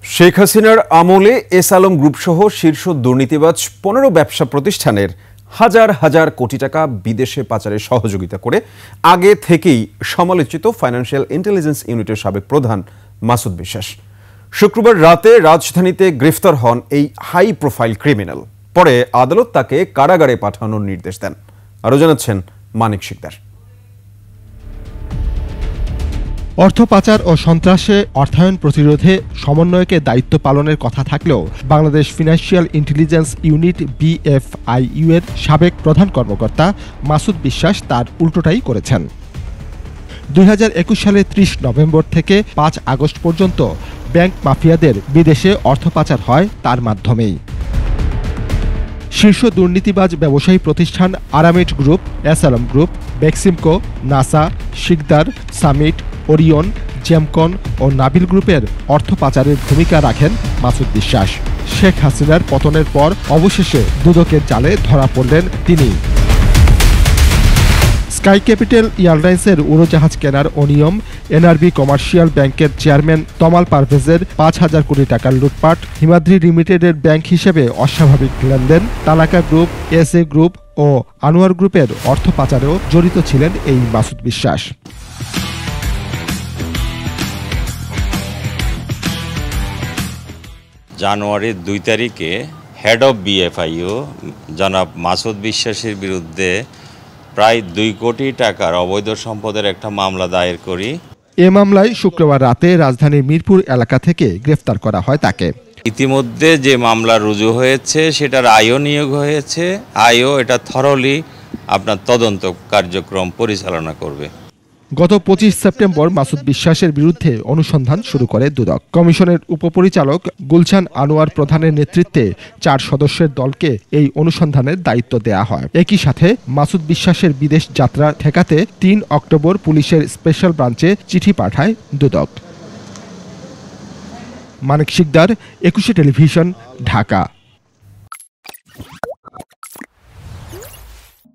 শেখ হাসিনার আমলে এস আলম গ্রুপসহ শীর্ষ দুর্নীতিবাজ ১৫ ব্যবসা প্রতিষ্ঠানের হাজার হাজার কোটি টাকা বিদেশে পাচারে সহযোগিতা করে আগে থেকেই সমালোচিত ফাইন্যান্সিয়াল ইন্টেলিজেন্স ইউনিটের সাবেক প্রধান মাসুদ বিশ্বাস শুক্রবার রাতে রাজধানীতে গ্রেফতার হন এই হাই প্রোফাইল ক্রিমিনাল। পরে আদালত তাকে কারাগারে পাঠানোর নির্দেশ দেন। আরও জানাচ্ছেন মানিক শিকদার। অর্থ পাচার ও সন্ত্রাসে অর্থায়ন প্রতিরোধে সমন্বয়কের দায়িত্ব পালনের কথা থাকলেও Bangladesh financial intelligence unit BFIU এর সাবেক প্রধান কর্মকর্তা মাসুদ বিশ্বাস তার উল্টোটাই করেছেন। ২০২১ সালের ৩০ নভেম্বর থেকে ৫ আগস্ট পর্যন্ত ব্যাংক মাফিয়াদের বিদেশে অর্থ পাচার হয় তার মাধ্যমেই। শীর্ষ দুর্নীতিবাজ ব্যবসায়ী প্রতিষ্ঠান Aramit group, S Alam group, Beximco, Nasa, Sikder, Summit, Orion, Gemcon ও নাবিল গ্রুপের অর্থ পাচারের ভূমিকা রাখেন মাসুদ বিশ্বাস। শেখ হাসিনার পতনের পর অবশেষে দুদকের জালে ধরা পড়লেন তিনি। স্কাই ক্যাপিটাল এয়ারলাইন্সের উড়োজাহাজ কেনার অনিয়ম, NRB কমার্শিয়াল ব্যাংকের চেয়ারম্যান তমাল পারভেজের ৫,০০০ কোটি টাকার লুটপাট, হিমাদ্রি লিমিটেডের ব্যাংক হিসেবে অস্বাভাবিক লেনদেন, তালাকা গ্রুপ, SA গ্রুপ ও আনোয়ার গ্রুপের অর্থ পাচারেও জড়িত ছিলেন এই মাসুদ বিশ্বাস। জানুয়ারির ২ তারিখে হেড অব BFIU জনাব মাসুদ বিশ্বাসের বিরুদ্ধে প্রায় ২ কোটি টাকার অবৈধ সম্পদের একটা মামলা দায়ের করি। এ মামলায় শুক্রবার রাতে রাজধানীর মিরপুর এলাকা থেকে গ্রেফতার করা হয় তাকে। ইতিমধ্যে যে মামলা রুজু হয়েছে সেটার আইও নিয়োগ হয়েছে। আইও এটা থরলি আপনার তদন্ত কার্যক্রম পরিচালনা করবে। গত ২৫ সেপ্টেম্বর মাসুদ বিশ্বাসের বিরুদ্ধে অনুসন্ধান শুরু করে দুদক। কমিশনের উপপরিচালক গুলশান আনোয়ার প্রধানের নেতৃত্বে ৪ সদস্যের দলকে এই অনুসন্ধানের দায়িত্ব দেয়া হয়। একই সাথে মাসুদ বিশ্বাসের বিদেশ যাত্রা ঠেকাতে ৩ অক্টোবর পুলিশের স্পেশাল ব্রাঞ্চে চিঠি পাঠায় দুদক। মানিক শিকদার, ২১ টেলিভিশন, ঢাকা।